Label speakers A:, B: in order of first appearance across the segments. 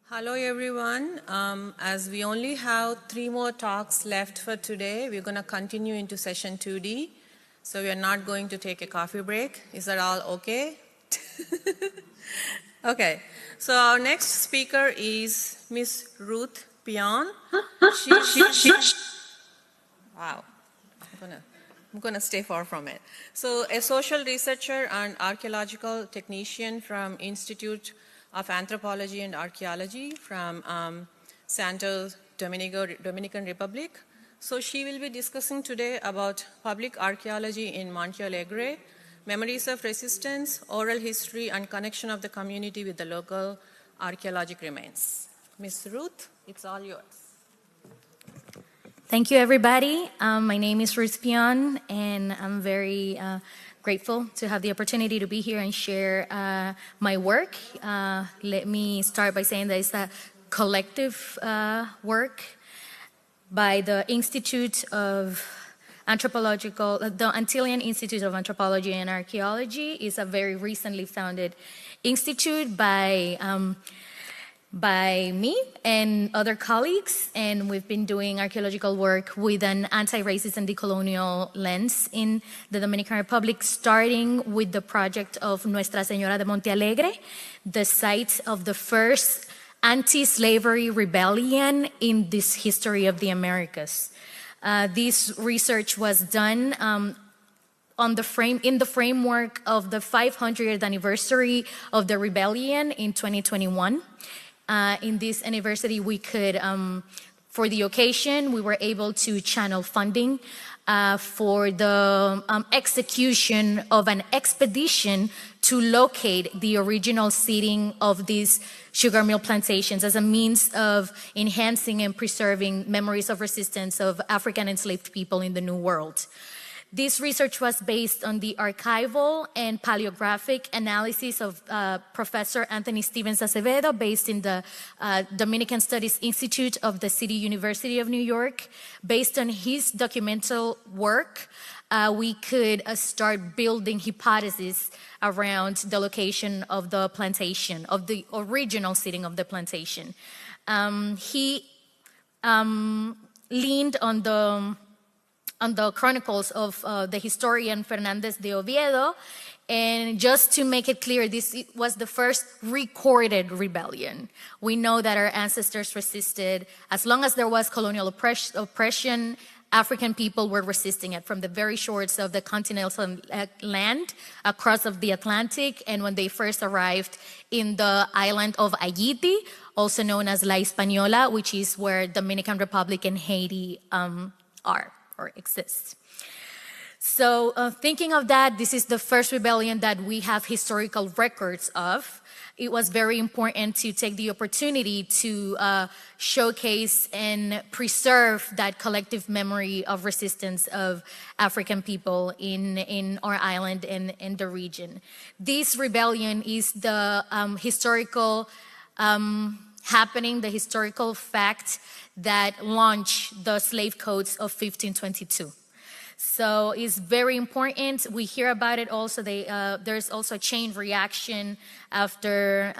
A: Hello everyone. As we only have 3 more talks left for today, we're going to continue into session 2D. So we are not going to take a coffee break. Is that all okay? Okay. So our next speaker is Miss Ruth Pion. Wow. I'm gonna stay far from it. So a social researcher and archaeological technician from Institute of Anthropology and Archaeology from Santo Domingo, Dominican Republic. So she will be discussing today about public archaeology in Monte Alegre, memories of resistance, oral history, and connection of the community with the local archaeological remains. Ms. Ruth, it's all yours.
B: Thank you, everybody. My name is Ruth Pion, and I'm very grateful to have the opportunity to be here and share my work. Let me start by saying that it's a collective work by the Institute of Anthropological, the Antillean Institute of Anthropology and Archaeology. Is a very recently founded institute by me and other colleagues, and we've been doing archaeological work with an anti-racist and decolonial lens in the Dominican Republic, starting with the project of Nuestra Señora de Monte Alegre, the site of the first anti-slavery rebellion in this history of the Americas. This research was done in the framework of the 500th anniversary of the rebellion in 2021. In this anniversary, we could, for the occasion, we were able to channel funding for the execution of an expedition to locate the original seating of these sugar mill plantations as a means of enhancing and preserving memories of resistance of African enslaved people in the New World. This research was based on the archival and paleographic analysis of Professor Anthony Stevens Acevedo, based in the Dominican Studies Institute of the City University of New York. Based on his documental work, we could start building hypotheses around the location of the plantation, of the original seating of the plantation. He leaned on the chronicles of the historian Fernandez de Oviedo. And just to make it clear, this was the first recorded rebellion. We know that our ancestors resisted. As long as there was colonial oppression, African people were resisting it from the very shores of the continental land across of the Atlantic. And when they first arrived in the island of Haiti, also known as La Hispaniola, which is where Dominican Republic and Haiti are or exist. So thinking of that, this is the first rebellion that we have historical records of. It was very important to take the opportunity to showcase and preserve that collective memory of resistance of African people in our island and in the region. This rebellion is the historical happening, the historical fact that launched the slave codes of 1522. So it's very important. We hear about it also. There's also a chain reaction after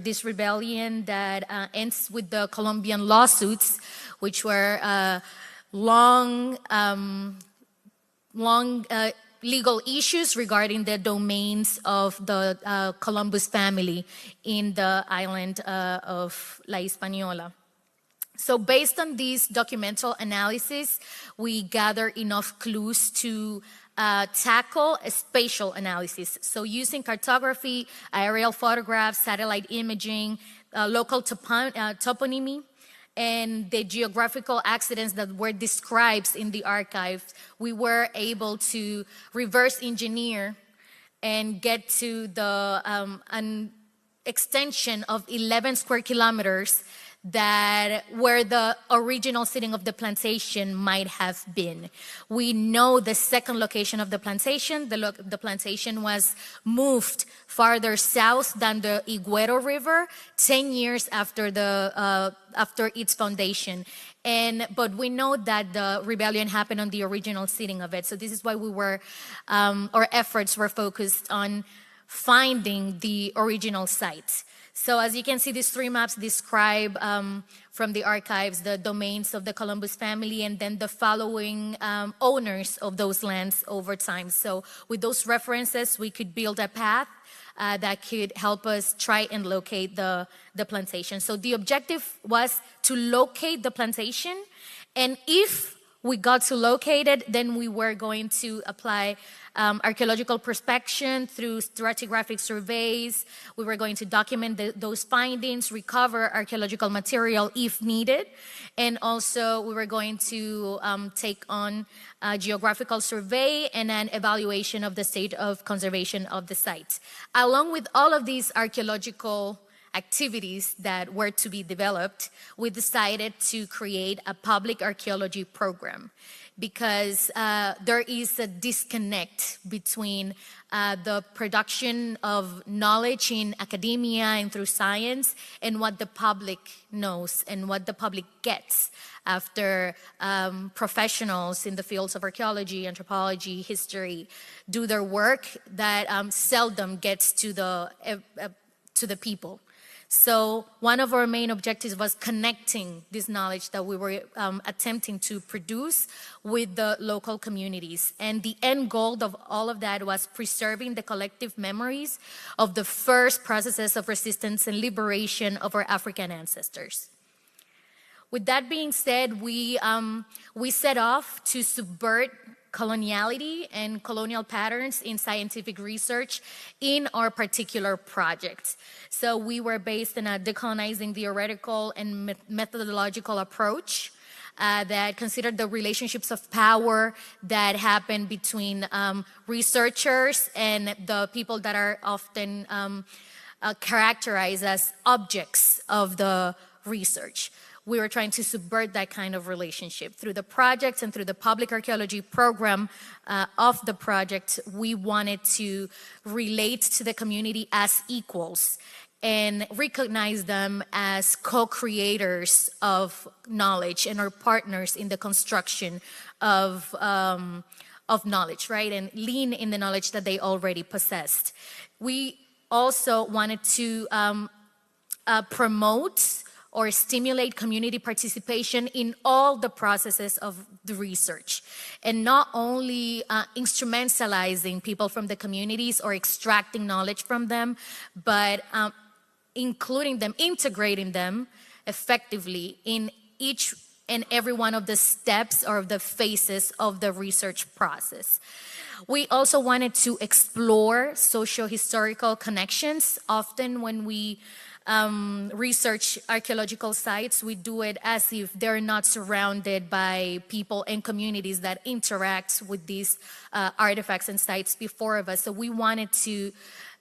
B: this rebellion that ends with the Colombian lawsuits, which were long legal issues regarding the domains of the Columbus family in the island of La Hispaniola. So based on this documental analysis, we gather enough clues to tackle a spatial analysis. So using cartography, aerial photographs, satellite imaging, local toponymy, and the geographical accidents that were described in the archives, we were able to reverse engineer and get to the an extension of 11 square kilometers that where the original seating of the plantation might have been. We know the second location of the plantation. The plantation was moved farther south than the Iguero River 10 years after its foundation. But we know that the rebellion happened on the original seating of it. So this is why our efforts were focused on finding the original site. So as you can see, these 3 maps describe from the archives the domains of the Columbus family and then the following owners of those lands over time. So with those references, we could build a path that could help us try and locate the plantation. So the objective was to locate the plantation, and if we got to locate it, then we were going to apply archaeological prospection through stratigraphic surveys. We were going to document those findings, recover archaeological material if needed, and also we were going to take on a geographical survey and an evaluation of the state of conservation of the site. Along with all of these archaeological activities that were to be developed, we decided to create a public archaeology program because there is a disconnect between the production of knowledge in academia and through science and what the public knows and what the public gets after professionals in the fields of archaeology, anthropology, history do their work that seldom gets to the people. So one of our main objectives was connecting this knowledge that we were attempting to produce with the local communities. And the end goal of all of that was preserving the collective memories of the first processes of resistance and liberation of our African ancestors. With that being said, we set off to subvert coloniality and colonial patterns in scientific research in our particular project. So we were based on a decolonizing theoretical and methodological approach that considered the relationships of power that happen between researchers and the people that are often characterized as objects of the research. We were trying to subvert that kind of relationship. Through the project and through the public archaeology program of the project, we wanted to relate to the community as equals and recognize them as co-creators of knowledge and our partners in the construction of knowledge, right? And lean in the knowledge that they already possessed. We also wanted to promote or stimulate community participation in all the processes of the research, and not only instrumentalizing people from the communities or extracting knowledge from them, but including them, integrating them effectively in each and every one of the steps or the phases of the research process. We also wanted to explore socio-historical connections. Often when we research archaeological sites, we do it as if they're not surrounded by people and communities that interact with these artifacts and sites before of us. So we wanted to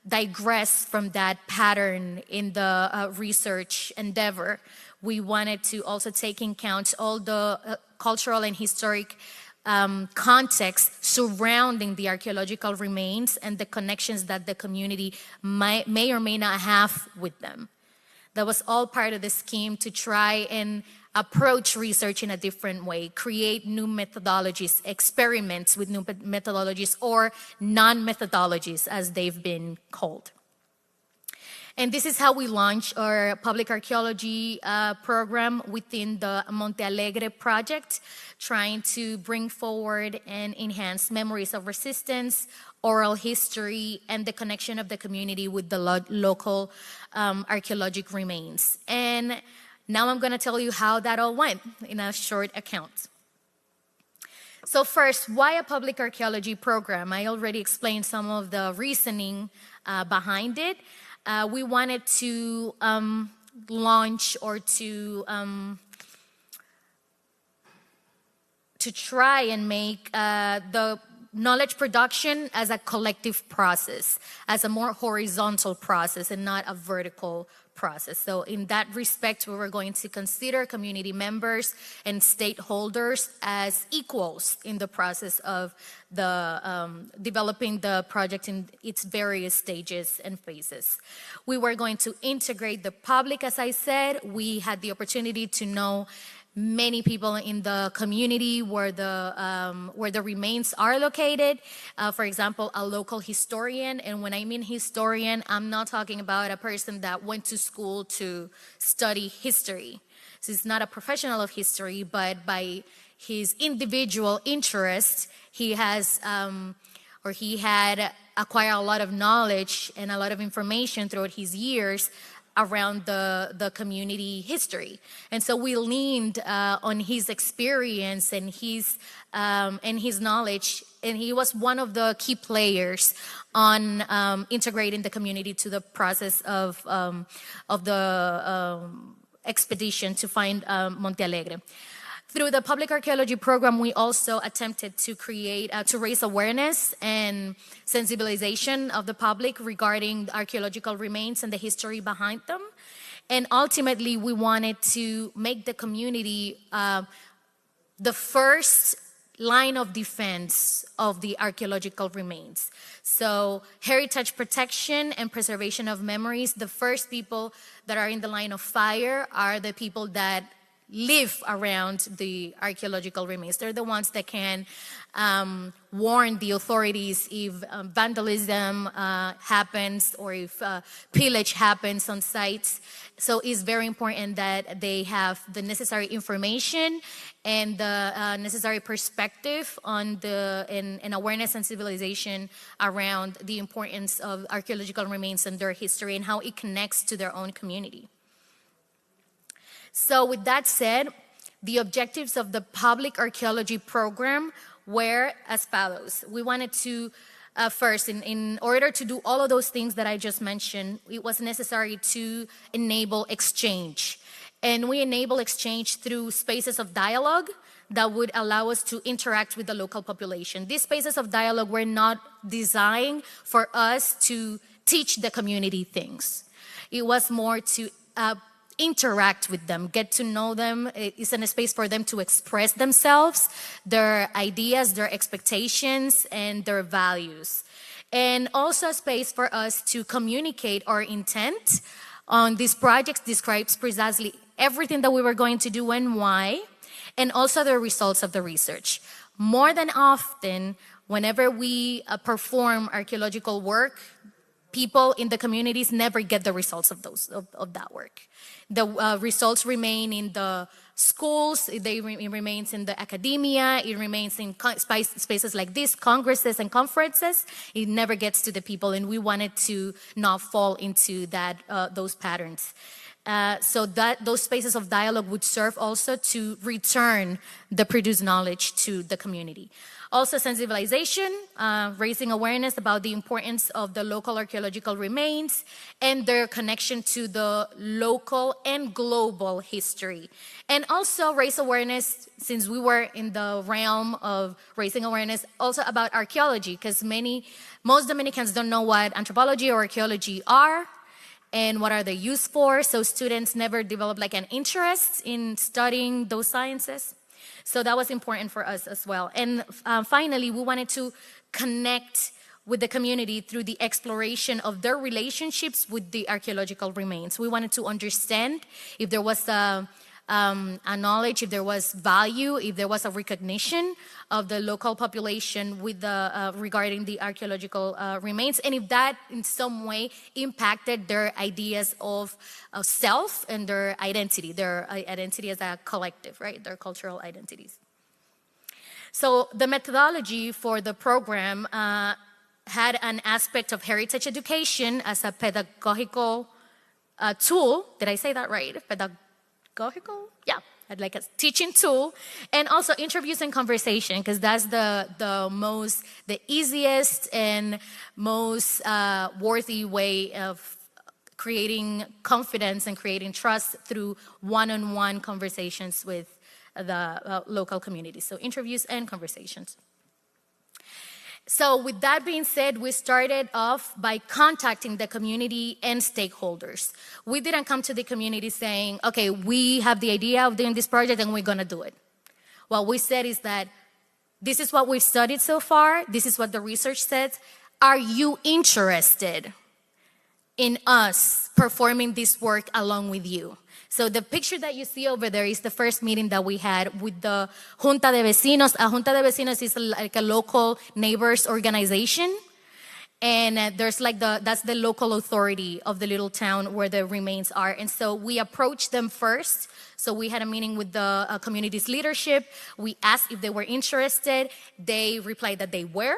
B: digress from that pattern in the research endeavor. We wanted to also take in account all the cultural and historic context surrounding the archaeological remains and the connections that the community may or may not have with them. That was all part of the scheme to try and approach research in a different way, create new methodologies, experiments with new methodologies or non-methodologies as they've been called. And this is how we launched our public archaeology program within the Monte Alegre project, trying to bring forward and enhance memories of resistance, oral history, and the connection of the community with the local archaeological remains. And now I'm going to tell you how that all went in a short account. So first, why a public archaeology program? I already explained some of the reasoning behind it. We wanted to launch or to try and make the knowledge production as a collective process, as a more horizontal process and not a vertical process. So in that respect, we were going to consider community members and stakeholders as equals in the process of the developing the project in its various stages and phases. We were going to integrate the public, as I said. We had the opportunity to know many people in the community where the remains are located. For example, a local historian, and when I mean historian, I'm not talking about a person that went to school to study history. So he's not a professional of history, but by his individual interest, he has or he had acquired a lot of knowledge and a lot of information throughout his years around the community history. And so we leaned on his experience and his knowledge, and he was one of the key players on integrating the community to the process of the expedition to find Monte Alegre. Through the public archaeology program, we also attempted to create, to raise awareness and sensibilization of the public regarding archaeological remains and the history behind them. And ultimately, we wanted to make the community the first line of defense of the archaeological remains. So heritage protection and preservation of memories, the first people that are in the line of fire are the people that live around the archaeological remains. They're the ones that can warn the authorities if vandalism happens or if pillage happens on sites. So it's very important that they have the necessary information and the necessary perspective on and awareness and civilization around the importance of archaeological remains and their history and how it connects to their own community. So with that said, the objectives of the public archaeology program were as follows. We wanted to, first, in order to do all of those things that I just mentioned, it was necessary to enable exchange. And we enable exchange through spaces of dialogue that would allow us to interact with the local population. These spaces of dialogue were not designed for us to teach the community things. It was more to interact with them, get to know them. It's in a space for them to express themselves, their ideas, their expectations, and their values. And also a space for us to communicate our intent on these projects, describes precisely everything that we were going to do and why, and also the results of the research. More than often, whenever we perform archaeological work, people in the communities never get the results of that work. The results remain in the schools, it remains in the academia, it remains in spaces like this, congresses and conferences. It never gets to the people, and we wanted to not fall into those patterns. So that those spaces of dialogue would serve also to return the produced knowledge to the community. Also sensibilization, raising awareness about the importance of the local archaeological remains and their connection to the local and global history. And also raise awareness, since we were in the realm of raising awareness, also about archaeology, because most Dominicans don't know what anthropology or archaeology are and what are they used for. So students never develop like an interest in studying those sciences. So that was important for us as well. And finally, we wanted to connect with the community through the exploration of their relationships with the archaeological remains. We wanted to understand if there was a knowledge, if there was value, if there was a recognition of the local population with regarding the archaeological remains, and if that in some way impacted their ideas of self and their identity as a collective, right? Their cultural identities. So the methodology for the program had an aspect of heritage education as a pedagogical tool. Did I say that right? Pedagogical? Yeah, I'd like a teaching tool, and also interviews and conversation, because that's the easiest and most worthy way of creating confidence and creating trust through one-on-one conversations with the local community. So interviews and conversations. So with that being said, we started off by contacting the community and stakeholders. We didn't come to the community saying, okay, we have the idea of doing this project and we're gonna do it. What we said is that this is what we've studied so far, this is what the research says. Are you interested in us performing this work along with you. So the picture that you see over there is the first meeting that we had with the Junta de Vecinos. A Junta de Vecinos is like a local neighbors organization. And there's like that's the local authority of the little town where the remains are. And so we approached them first. So we had a meeting with the community's leadership. We asked if they were interested. They replied that they were.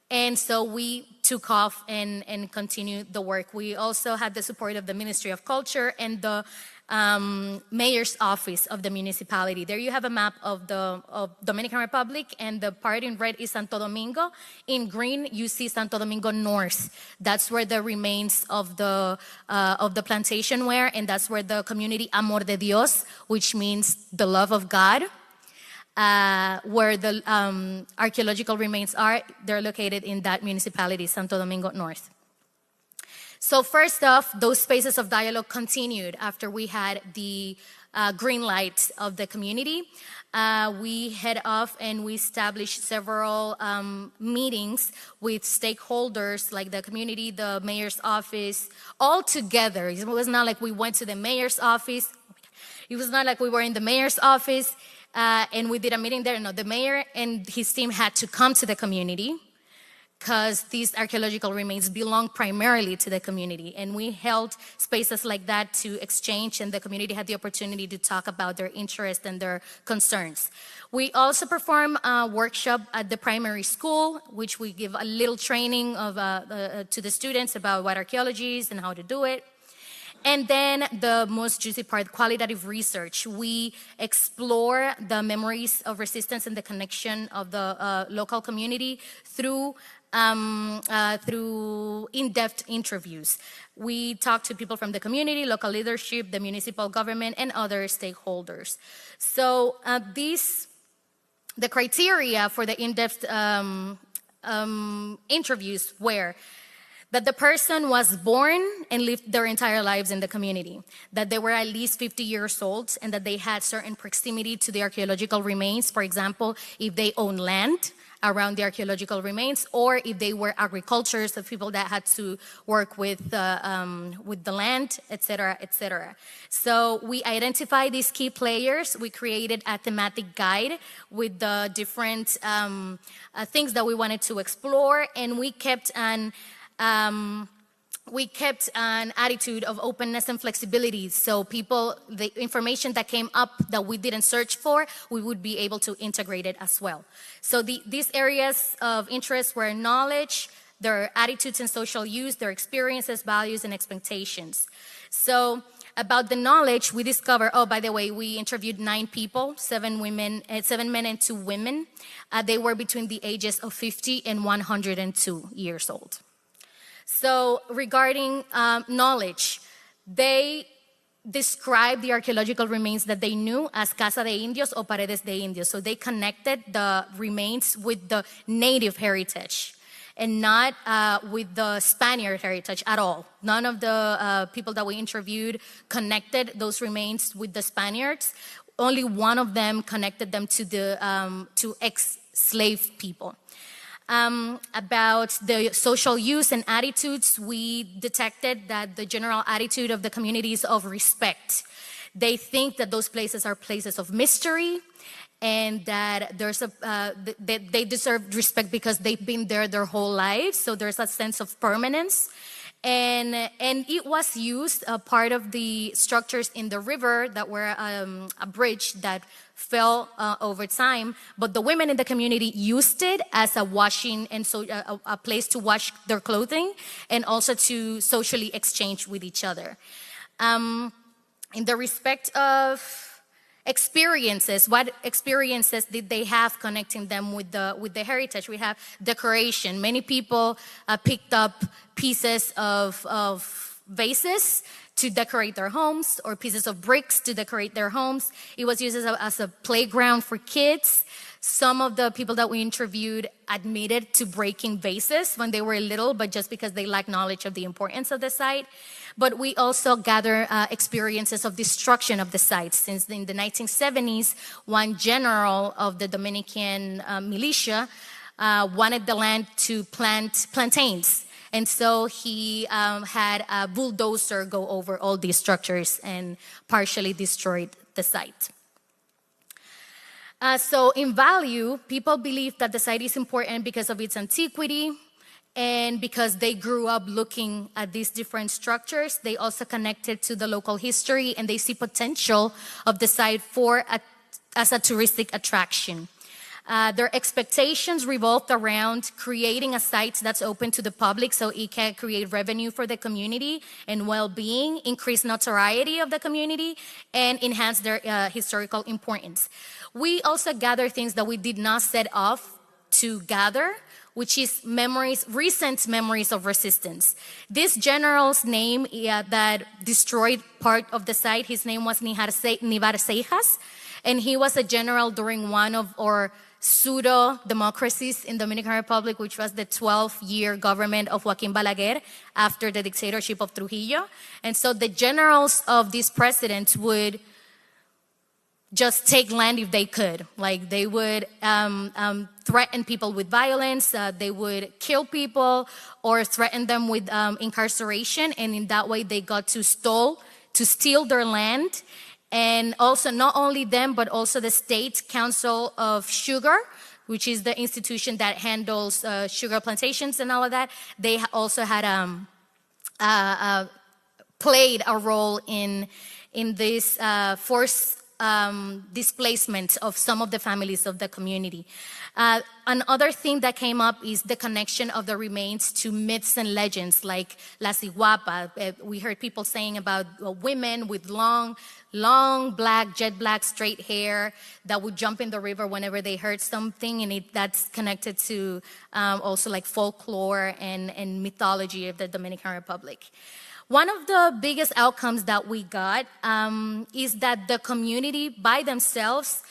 B: And so we took off and continued the work. We also had the support of the Ministry of Culture and the mayor's office of the municipality. There you have a map of Dominican Republic, and the part in red is Santo Domingo. In green, you see Santo Domingo North. That's where the remains of the plantation were, and that's where the community Amor de Dios, which means the love of God, where the archaeological remains are. They're located in that municipality, Santo Domingo North. So first off, those spaces of dialogue continued after we had the green light of the community. We head off and we established several meetings with stakeholders like the community, the mayor's office, all together. It was not like we went to the mayor's office. It was not like we were in the mayor's office and we did a meeting there. No, the mayor and his team had to come to the community, because these archaeological remains belong primarily to the community. And we held spaces like that to exchange, and the community had the opportunity to talk about their interests and their concerns. We also perform a workshop at the primary school, which we give a little training to the students about what archaeology is and how to do it. And then the most juicy part, qualitative research. We explore the memories of resistance and the connection of the local community through in-depth interviews. We talk to people from the community, local leadership, the municipal government, and other stakeholders. So the criteria for the in-depth interviews were that the person was born and lived their entire lives in the community, that they were at least 50 years old, and that they had certain proximity to the archaeological remains. For example, if they own land around the archaeological remains, or if they were agriculturists, the people that had to work with the land, etc., etc. So we identified these key players. We created a thematic guide with the different things that we wanted to explore, and we kept an attitude of openness and flexibility. So the information that came up that we didn't search for, we would be able to integrate it as well. So these areas of interest were knowledge, their attitudes and social use, their experiences, values, and expectations. So about the knowledge, we discovered, by the way, we interviewed 9 people, 7 men and 2 women. They were between the ages of 50 and 102 years old. So regarding knowledge, they described the archaeological remains that they knew as Casa de Indios or Paredes de Indios. So they connected the remains with the native heritage and not with the Spaniard heritage at all. None of the people that we interviewed connected those remains with the Spaniards. Only one of them connected them to ex-slave people. About the social use and attitudes, we detected that the general attitude of the community is of respect. They think that those places are places of mystery, and that they deserve respect because they've been there their whole lives. So there's a sense of permanence. And it was used, part of the structures in the river that were a bridge that fell over time, but the women in the community used it as a washing and so a place to wash their clothing and also to socially exchange with each other. In the respect of experiences, what experiences did they have connecting them with the heritage? We have decoration. Many people picked up pieces of vases to decorate their homes, or pieces of bricks to decorate their homes. It was used as a playground for kids. Some of the people that we interviewed admitted to breaking vases when they were little, but just because they lacked knowledge of the importance of the site. But we also gather experiences of destruction of the site. Since in the 1970s, one general of the Dominican militia wanted the land to plant plantains. And so he had a bulldozer go over all these structures and partially destroyed the site. So in value, people believe that the site is important because of its antiquity and because they grew up looking at these different structures. They also connected to the local history and they see potential of the site as a touristic attraction. Their expectations revolved around creating a site that's open to the public so it can create revenue for the community and well-being, increase notoriety of the community, and enhance their historical importance. We also gather things that we did not set off to gather, which is recent memories of resistance. This general's name that destroyed part of the site, his name was Nivar Seijas, and he was a general during one of our pseudo-democracies in the Dominican Republic, which was the 12-year government of Joaquín Balaguer after the dictatorship of Trujillo. And so the generals of these presidents would just take land if they could. Like they would threaten people with violence, they would kill people or threaten them with incarceration, and in that way they got to steal their land. And also not only them, but also the State Council of Sugar, which is the institution that handles sugar plantations and all of that. They also had played a role in this forced displacement of some of the families of the community. Another thing that came up is the connection of the remains to myths and legends like La Ciguapa. We heard people saying about women with long jet black straight hair that would jump in the river whenever they heard something, and that's connected to also like folklore and mythology of the Dominican Republic. One of the biggest outcomes that we got is that the community by themselves,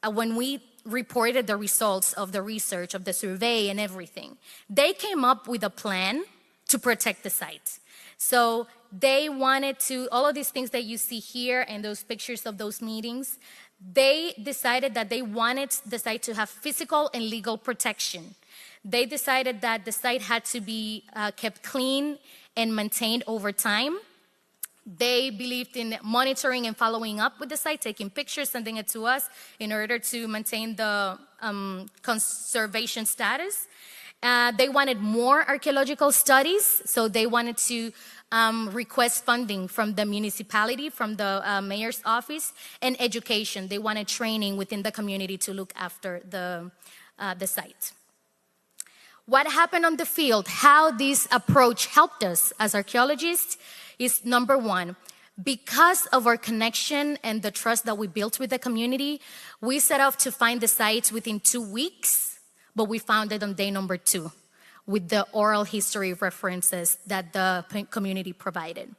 B: when we reported the results of the research, of the survey and everything, they came up with a plan to protect the site. So they wanted to, all of these things that you see here and those pictures of those meetings, they decided that they wanted the site to have physical and legal protection. They decided that the site had to be kept clean and maintained over time. They believed in monitoring and following up with the site, taking pictures, sending it to us in order to maintain the conservation status. They wanted more archaeological studies, so they wanted to request funding from the municipality, from the mayor's office, and education. They wanted training within the community to look after the site. What happened on the field, how this approach helped us as archaeologists is number one, because of our connection and the trust that we built with the community, we set off to find the sites within 2 weeks, but we found it on day number 2 with the oral history references that the community provided.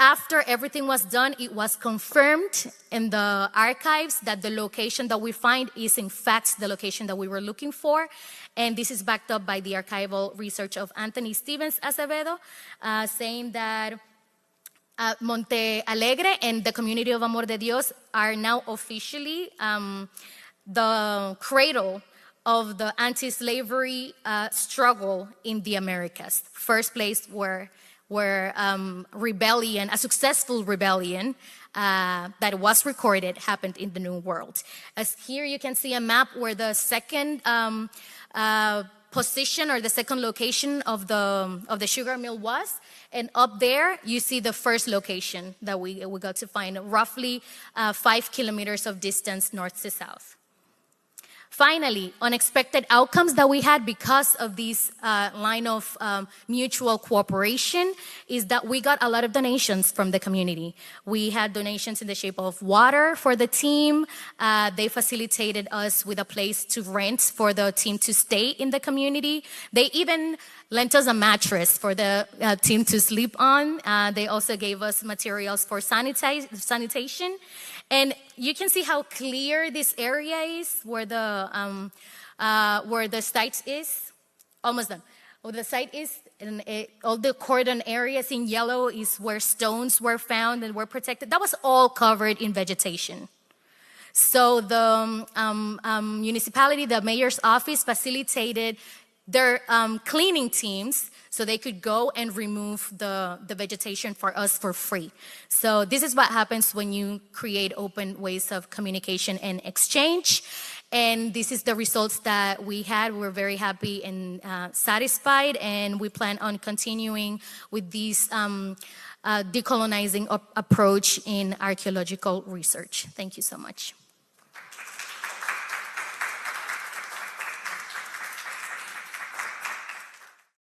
B: After everything was done, it was confirmed in the archives that the location that we find is in fact the location that we were looking for. And this is backed up by the archival research of Anthony Stevens Acevedo, saying that Monte Alegre and the community of Amor de Dios are now officially the cradle of the anti-slavery struggle in the Americas. First place where rebellion, a successful rebellion that was recorded happened in the New World. As here you can see a map where the second position or the second location of the sugar mill was, and up there you see the first location that we got to find, roughly 5 kilometers of distance north to south. Finally, unexpected outcomes that we had because of this line of mutual cooperation is that we got a lot of donations from the community. We had donations in the shape of water for the team. They facilitated us with a place to rent for the team to stay in the community. They even lent us a mattress for the team to sleep on. They also gave us materials for sanitation. And you can see how clear this area is where the site is. Almost done. Where the site is, and all the cordon areas in yellow is where stones were found and were protected. That was all covered in vegetation. So the municipality, the mayor's office, facilitated their cleaning teams so they could go and remove the vegetation for us for free. So this is what happens when you create open ways of communication and exchange. And this is the results that we had. We're very happy and satisfied, and we plan on continuing with this decolonizing approach in archaeological research. Thank you so much.